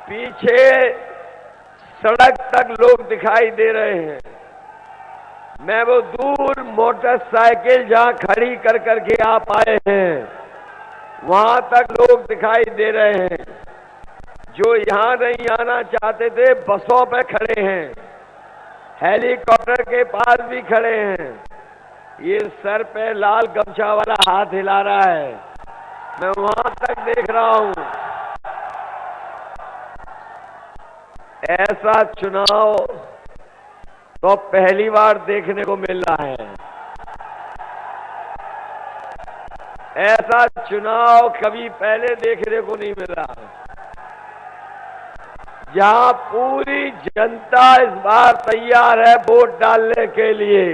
पीछे सड़क तक लोग दिखाई दे रहे हैं। मैं वो दूर मोटरसाइकिल जहां खड़ी कर करके आप आए हैं, वहां तक लोग दिखाई दे रहे हैं। जो यहां नहीं आना चाहते थे, बसों पे खड़े हैं, हेलीकॉप्टर के पास भी खड़े हैं। ये सर पे लाल गमछा वाला हाथ हिला रहा है, मैं वहां तक देख रहा हूं। ऐसा चुनाव तो पहली बार देखने को मिल रहा है। ऐसा चुनाव कभी पहले देखने को नहीं मिला, जहां पूरी जनता इस बार तैयार है वोट डालने के लिए।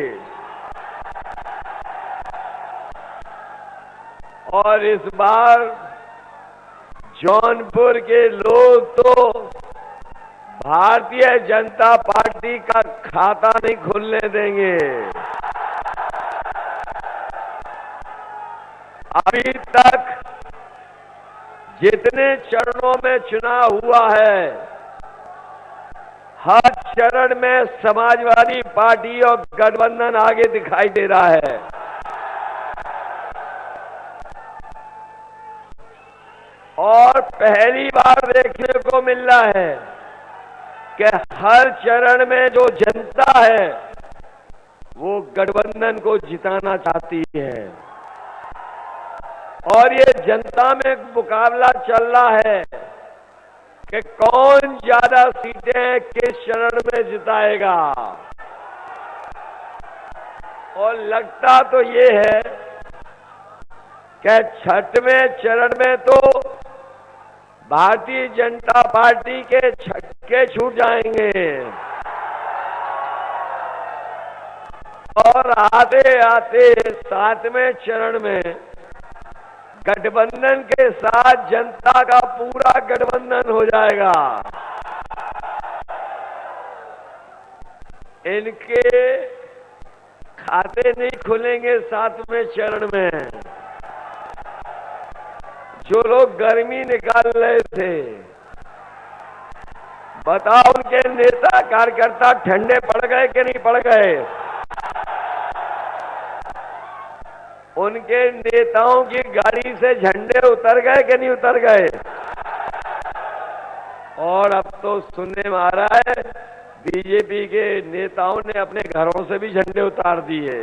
और इस बार जौनपुर के लोग तो भारतीय जनता पार्टी का खाता नहीं खुलने देंगे। अभी तक जितने चरणों में चुनाव हुआ है, हर चरण में समाजवादी पार्टी और गठबंधन आगे दिखाई दे रहा है। और पहली बार देखने को मिल रहा है कि हर चरण में जो जनता है वो गठबंधन को जिताना चाहती है। और ये जनता में मुकाबला चल रहा है कि कौन ज्यादा सीटें किस चरण में जिताएगा। और लगता तो ये है कि छठवें चरण में तो भारतीय जनता पार्टी के छक्के छूट जाएंगे और आते आते सातवें चरण में गठबंधन के साथ जनता का पूरा गठबंधन हो जाएगा। इनके खाते नहीं खुलेंगे सातवें चरण में। जो लोग गर्मी निकाल रहे थे, बताओ उनके नेता कार्यकर्ता ठंडे पड़ गए कि नहीं पड़ गए? उनके नेताओं की गाड़ी से झंडे उतर गए कि नहीं उतर गए? और अब तो सुनने में आ रहा है बीजेपी के नेताओं ने अपने घरों से भी झंडे उतार दिए।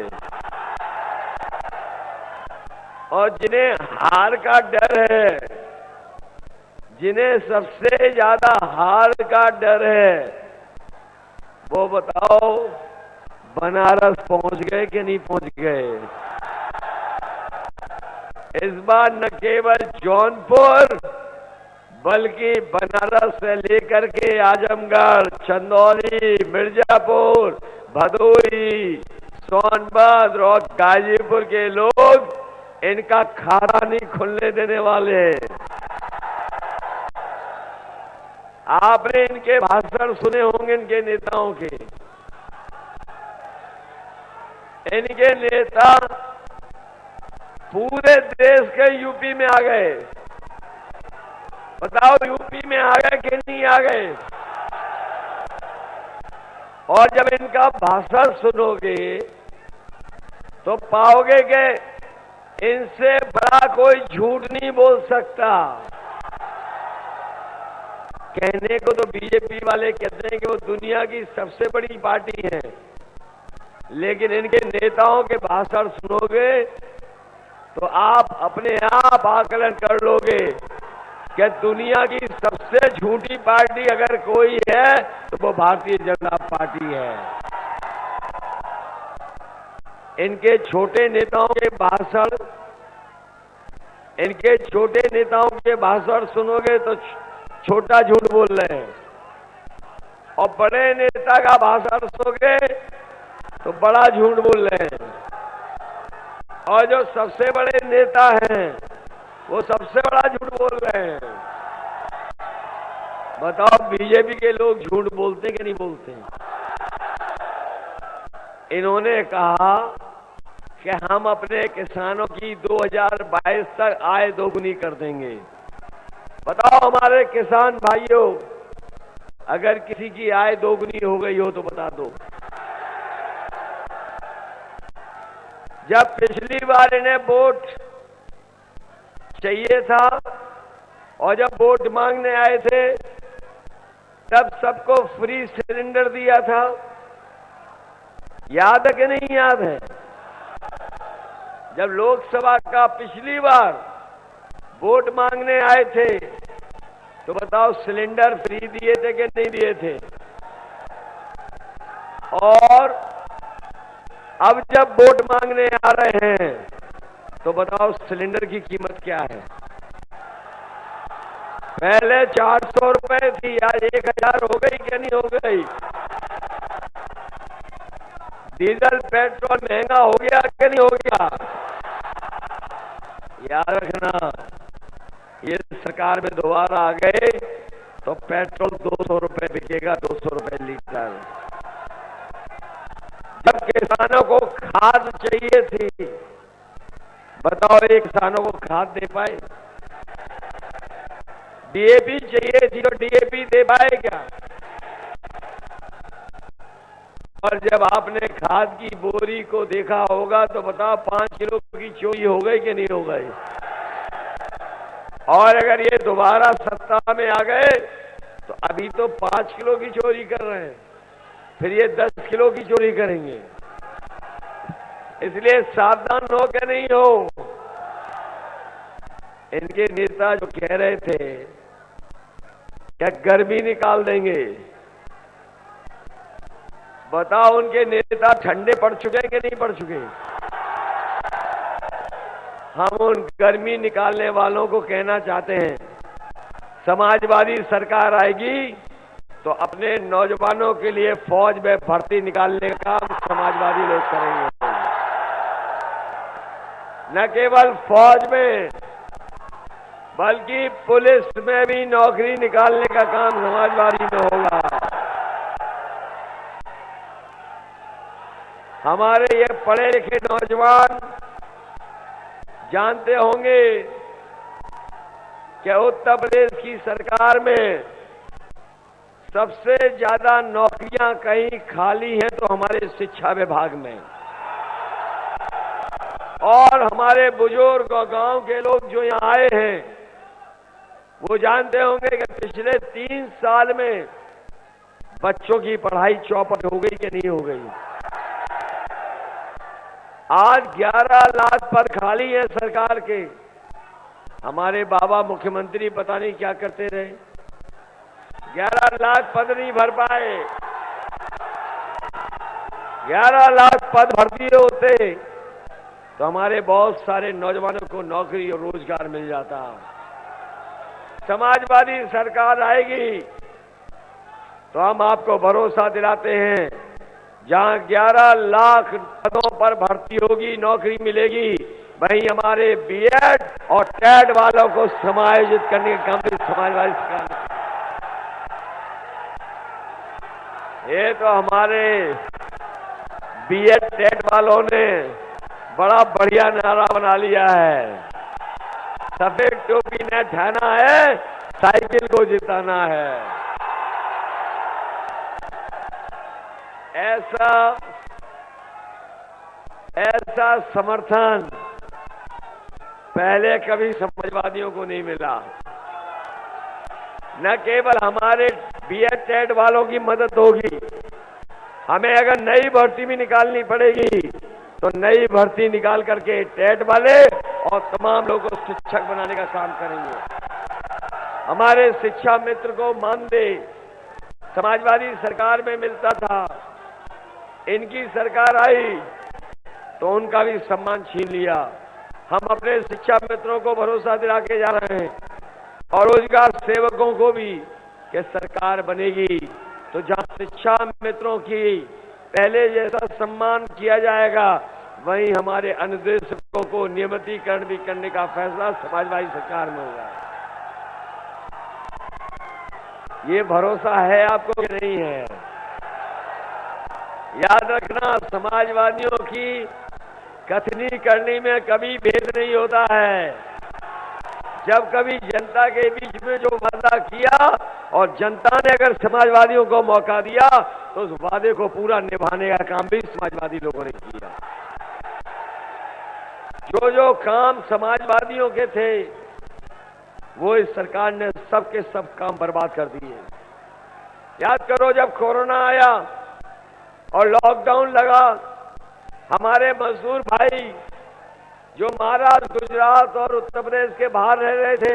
और जिन्हें हार का डर है, जिन्हें सबसे ज्यादा हार का डर है, वो बताओ बनारस पहुंच गए कि नहीं पहुंच गए? इस बार न केवल जौनपुर बल्कि बनारस से लेकर के आजमगढ़, चंदौली, मिर्जापुर, भदोही, सोनभद्र और गाजीपुर के लोग इनका खाता नहीं खुलने देने वाले। आपने इनके भाषण सुने होंगे, इनके नेताओं के। इनके नेता पूरे देश के यूपी में आ गए। बताओ यूपी में आ गए कि नहीं आ गए? और जब इनका भाषण सुनोगे तो पाओगे कि इनसे बड़ा कोई झूठ नहीं बोल सकता। कहने को तो बीजेपी वाले कहते हैं कि वो दुनिया की सबसे बड़ी पार्टी है, लेकिन इनके नेताओं के भाषण सुनोगे तो आप अपने आप आकलन कर लोगे कि दुनिया की सबसे झूठी पार्टी अगर कोई है तो वो भारतीय जनता पार्टी है। इनके छोटे नेताओं के भाषण सुनोगे तो छोटा झूठ बोल रहे हैं, और बड़े नेता का भाषण सुनोगे तो बड़ा झूठ बोल रहे हैं। और जो सबसे बड़े नेता हैं वो सबसे बड़ा झूठ बोल रहे हैं। बताओ बीजेपी के लोग झूठ बोलते कि नहीं बोलते? इन्होंने कहा कि हम अपने किसानों की 2022 तक आय दोगुनी कर देंगे। बताओ हमारे किसान भाइयों, अगर किसी की आय दोगुनी हो गई हो तो बता दो। जब पिछली बार इन्हें वोट चाहिए था और जब वोट मांगने आए थे तब सबको फ्री सिलेंडर दिया था, याद है कि नहीं याद है? जब लोकसभा का पिछली बार वोट मांगने आए थे तो बताओ सिलेंडर फ्री दिए थे कि नहीं दिए थे? और अब जब वोट मांगने आ रहे हैं तो बताओ सिलेंडर की कीमत क्या है? पहले 400 रुपए थी, आज 1000 हो गई क्या नहीं हो गई? डीजल पेट्रोल महंगा हो गया क्या नहीं हो गया? याद रखना, ये सरकार में दोबारा आ गए तो पेट्रोल 200 रुपए बिकेगा, 200 रुपए लीटर। जब किसानों को खाद चाहिए थी, बताओ ये किसानों को खाद दे पाए? डीएपी चाहिए थी तो डीएपी दे पाए क्या? और जब आपने खाद की बोरी को देखा होगा तो बताओ 5 किलो की चोरी हो गई कि नहीं हो गई? और अगर ये दोबारा सत्ता में आ गए तो अभी तो 5 किलो की चोरी कर रहे हैं, फिर ये 10 किलो की चोरी करेंगे। इसलिए सावधान हो के नहीं हो। इनके नेता जो कह रहे थे क्या गर्मी निकाल देंगे, बताओ उनके नेता ठंडे पड़ चुके हैं कि नहीं पड़ चुके? हम उन गर्मी निकालने वालों को कहना चाहते हैं, समाजवादी सरकार आएगी तो अपने नौजवानों के लिए फौज में भर्ती निकालने का काम समाजवादी लोग करेंगे। न केवल फौज में बल्कि पुलिस में भी नौकरी निकालने का काम समाजवादी में होगा। हमारे ये पढ़े लिखे नौजवान जानते होंगे कि उत्तर प्रदेश की सरकार में सबसे ज्यादा नौकरियां कहीं खाली हैं तो हमारे शिक्षा विभाग में। और हमारे बुजुर्ग और गांव के लोग जो यहां आए हैं वो जानते होंगे कि पिछले 3 साल में बच्चों की पढ़ाई चौपट हो गई कि नहीं हो गई? आज 11 लाख पद खाली है सरकार के। हमारे बाबा मुख्यमंत्री पता नहीं क्या करते रहे, 11 लाख पद नहीं भर पाए। 11 लाख पद भर्ती होते तो हमारे बहुत सारे नौजवानों को नौकरी और रोजगार मिल जाता। समाजवादी सरकार आएगी तो हम आपको भरोसा दिलाते हैं, जहां 11 लाख पदों पर भर्ती होगी, नौकरी मिलेगी, वहीं हमारे बीएड और टेट वालों को समायोजित करने का काम भी समाजवादी सरकार। ये तो हमारे बीएड टेट वालों ने बड़ा बढ़िया नारा बना लिया है, सफेद टोपी ने ठहना है, साइकिल को जिताना है। ऐसा समर्थन पहले कभी समाजवादियों को नहीं मिला। न केवल हमारे बीएड टेट वालों की मदद होगी, हमें अगर नई भर्ती भी निकालनी पड़ेगी तो नई भर्ती निकाल करके टेट वाले और तमाम लोगों को शिक्षक बनाने का काम करेंगे। हमारे शिक्षा मित्र को मानदेय समाजवादी सरकार में मिलता था, इनकी सरकार आई तो उनका भी सम्मान छीन लिया। हम अपने शिक्षा मित्रों को भरोसा दिला के जा रहे हैं और रोजगार सेवकों को भी कि सरकार बनेगी तो जहां शिक्षा मित्रों की पहले जैसा सम्मान किया जाएगा, वहीं हमारे अनुदेशकों को नियमितीकरण भी करने का फैसला समाजवादी सरकार में होगा। ये भरोसा है आपको कि नहीं है? याद रखना, समाजवादियों की कथनी करनी में कभी भेद नहीं होता है। जब कभी जनता के बीच में जो वादा किया और जनता ने अगर समाजवादियों को मौका दिया तो उस वादे को पूरा निभाने का काम भी समाजवादी लोगों ने किया। जो जो काम समाजवादियों के थे वो इस सरकार ने सब के सब काम बर्बाद कर दिए। याद करो, जब कोरोना आया और लॉकडाउन लगा, हमारे मजदूर भाई जो महाराष्ट्र, गुजरात और उत्तर प्रदेश के बाहर रह रहे थे,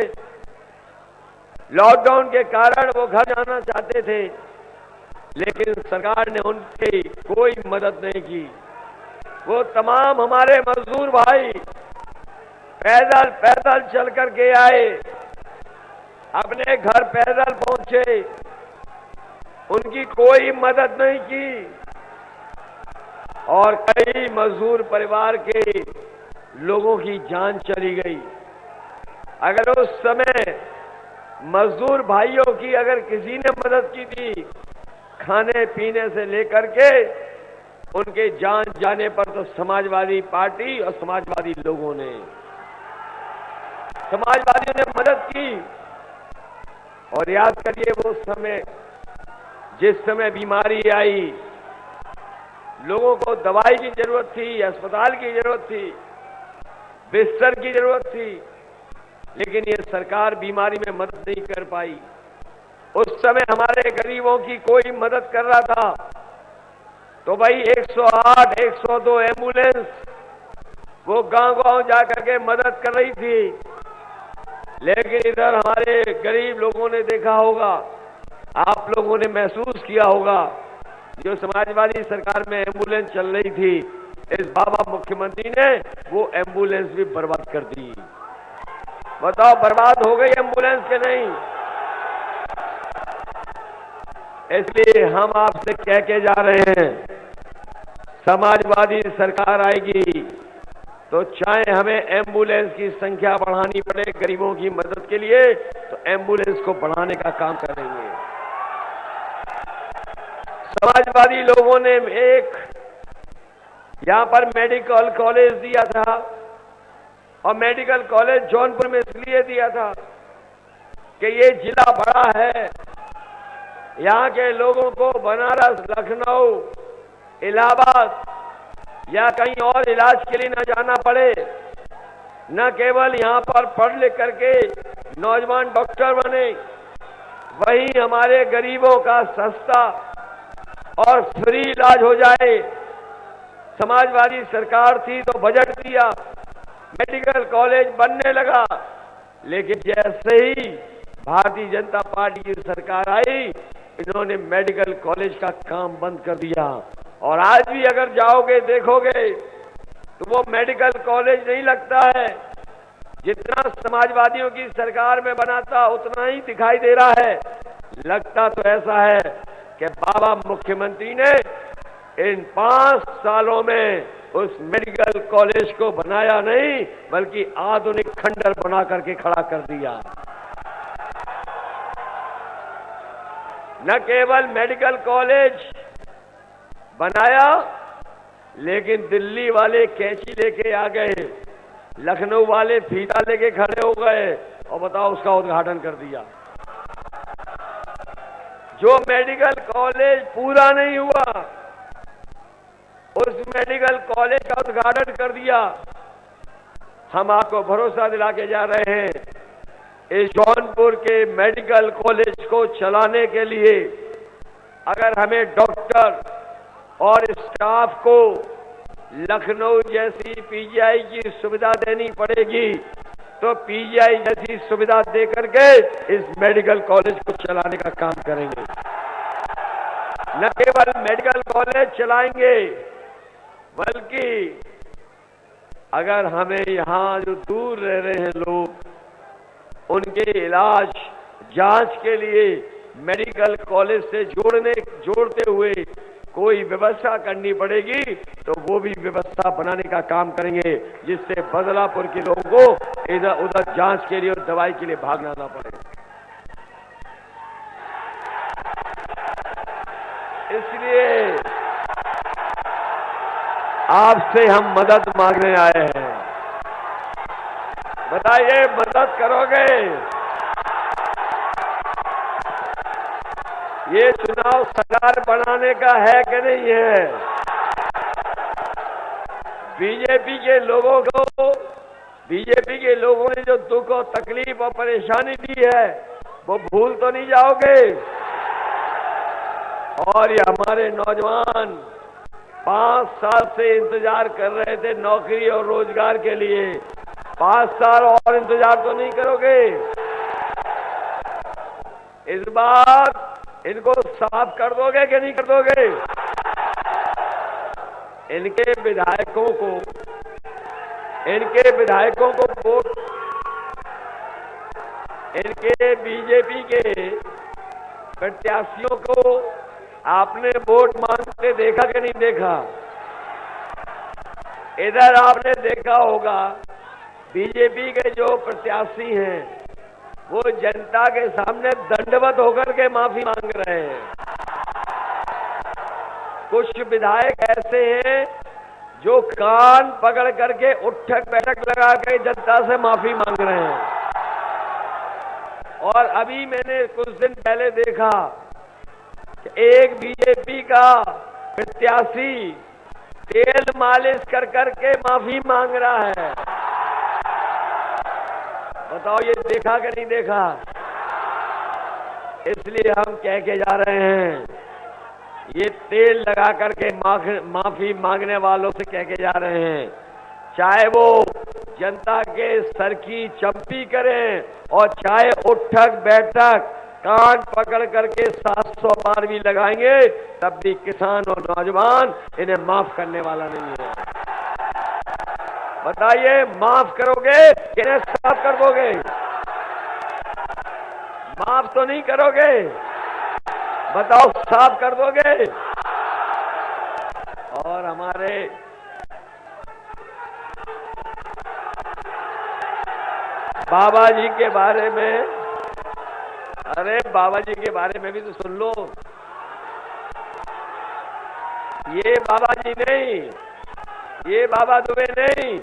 लॉकडाउन के कारण वो घर जाना चाहते थे, लेकिन सरकार ने उनकी कोई मदद नहीं की। वो तमाम हमारे मजदूर भाई पैदल पैदल चल कर के आए, अपने घर पैदल पहुंचे, उनकी कोई मदद नहीं की और कई मजदूर परिवार के लोगों की जान चली गई। अगर उस समय मजदूर भाइयों की अगर किसी ने मदद की थी, खाने पीने से लेकर के उनके जान जाने पर, तो समाजवादी पार्टी और समाजवादी लोगों ने, समाजवादियों ने मदद की। और याद करिए वो समय, जिस समय बीमारी आई, लोगों को दवाई की जरूरत थी, अस्पताल की जरूरत थी, बिस्तर की जरूरत थी, लेकिन ये सरकार बीमारी में मदद नहीं कर पाई। उस समय हमारे गरीबों की कोई मदद कर रहा था तो भाई 108, 102 एम्बुलेंस वो गांव-गांव जाकर के मदद कर रही थी। लेकिन इधर हमारे गरीब लोगों ने देखा होगा, आप लोगों ने महसूस किया होगा, जो समाजवादी सरकार में एम्बुलेंस चल रही थी, इस बाबा मुख्यमंत्री ने वो एम्बुलेंस भी बर्बाद कर दी। बताओ, बर्बाद हो गई एम्बुलेंस के नहीं? इसलिए हम आपसे कह के जा रहे हैं, समाजवादी सरकार आएगी तो चाहे हमें एम्बुलेंस की संख्या बढ़ानी पड़े गरीबों की मदद के लिए, तो एम्बुलेंस को बढ़ाने का काम करेंगे। समाजवादी लोगों ने एक यहां पर मेडिकल कॉलेज दिया था, और मेडिकल कॉलेज जौनपुर में इसलिए दिया था कि ये जिला बड़ा है, यहां के लोगों को बनारस, लखनऊ, इलाहाबाद या कहीं और इलाज के लिए न जाना पड़े, न केवल यहां पर पढ़ लिख करके नौजवान डॉक्टर बने, वहीं हमारे गरीबों का सस्ता और फ्री इलाज हो जाए। समाजवादी सरकार थी तो बजट दिया, मेडिकल कॉलेज बनने लगा, लेकिन जैसे ही भारतीय जनता पार्टी की सरकार आई, इन्होंने मेडिकल कॉलेज का काम बंद कर दिया। और आज भी अगर जाओगे देखोगे तो वो मेडिकल कॉलेज नहीं लगता है, जितना समाजवादियों की सरकार में बना था उतना ही दिखाई दे रहा है। लगता तो ऐसा है कि बाबा मुख्यमंत्री ने इन 5 सालों में उस मेडिकल कॉलेज को बनाया नहीं, बल्कि आधुनिक खंडर बना करके खड़ा कर दिया। न केवल मेडिकल कॉलेज बनाया, लेकिन दिल्ली वाले कैंची लेके आ गए, लखनऊ वाले फीता लेके खड़े हो गए और बताओ उसका उद्घाटन कर दिया। जो मेडिकल कॉलेज पूरा नहीं हुआ, उस मेडिकल कॉलेज का उद्घाटन कर दिया। हम आपको भरोसा दिला के जा रहे हैं, इस जौनपुर के मेडिकल कॉलेज को चलाने के लिए अगर हमें डॉक्टर और स्टाफ को लखनऊ जैसी पीजीआई की सुविधा देनी पड़ेगी, तो पीजीआई जैसी सुविधा देकर के इस मेडिकल कॉलेज को चलाने का काम करेंगे। न केवल मेडिकल कॉलेज चलाएंगे, बल्कि अगर हमें यहाँ जो दूर रह रहे हैं लोग, उनके इलाज जांच के लिए मेडिकल कॉलेज से जोड़ते हुए कोई व्यवस्था करनी पड़ेगी, तो वो भी व्यवस्था बनाने का काम करेंगे, जिससे बदलापुर के लोगों को इधर उधर जांच के लिए और दवाई के लिए भागना ना पड़े। इसलिए आपसे हम मदद मांगने आए हैं। बता बताइए, मदद करोगे? ये चुनाव सरकार बनाने का है कि नहीं है? बीजेपी के लोगों ने जो दुख और तकलीफ और परेशानी दी है वो भूल तो नहीं जाओगे? और ये हमारे नौजवान 5 साल से इंतजार कर रहे थे नौकरी और रोजगार के लिए। 5 साल और इंतजार तो नहीं करोगे? इस बार इनको साफ कर दोगे कि नहीं कर दोगे? इनके विधायकों को वोट, इनके बीजेपी के प्रत्याशियों को आपने वोट मांगते देखा कि नहीं देखा? इधर आपने देखा होगा बीजेपी के जो प्रत्याशी हैं वो जनता के सामने दंडवत होकर के माफी मांग रहे हैं। कुछ विधायक ऐसे हैं जो कान पकड़ करके उठक बैठक लगा के जनता से माफी मांग रहे हैं। और अभी मैंने कुछ दिन पहले देखा कि एक बीजेपी का प्रत्याशी तेल मालिश कर करके माफी मांग रहा है। बताओ ये देखा कि नहीं देखा? इसलिए हम कह के जा रहे हैं, ये तेल लगा करके माफी मांगने वालों से कह के जा रहे हैं, चाहे वो जनता के सर की चंपी करें और चाहे उठक बैठक कान पकड़ करके 700 पार भी लगाएंगे, तब भी किसान और नौजवान इन्हें माफ करने वाला नहीं है। बताइए, माफ करोगे कि इन्हें साफ कर दोगे? माफ तो नहीं करोगे? बताओ, साफ कर दोगे? और हमारे बाबा जी के बारे में, अरे बाबा जी के बारे में भी तो सुन लो। ये बाबा जी नहीं, ये बाबा दुबे नहीं,